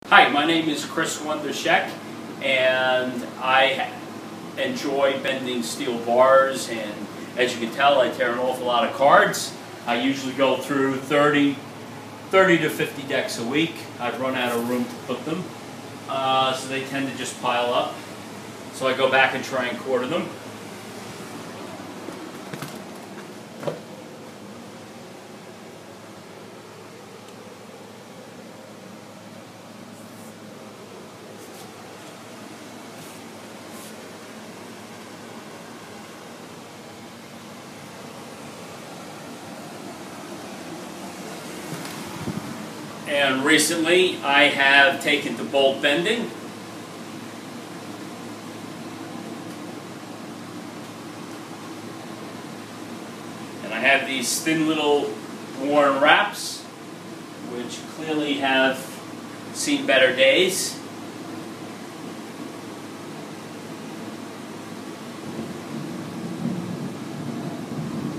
Hi, my name is Chris Schoeck, and I enjoy bending steel bars, and as you can tell, I tear an awful lot of cards. I usually go through 30 to 50 decks a week. I've run out of room to put them, so they tend to just pile up. So I go back and try and quarter them. And recently I have taken to bolt bending. And I have these thin little worn wraps, which clearly have seen better days.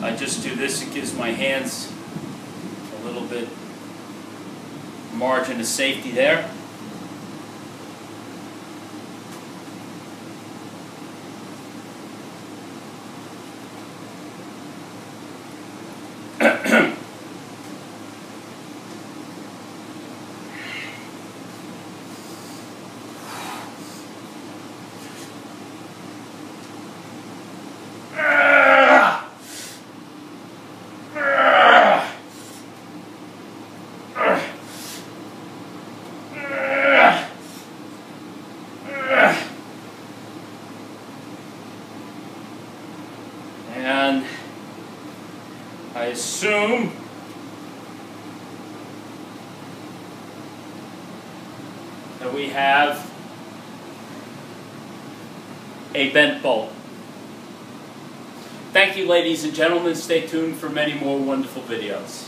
I just do this, it gives my hands a little bit margin of safety there. And I assume that we have a bent bolt. Thank you, ladies and gentlemen. Stay tuned for many more wonderful videos.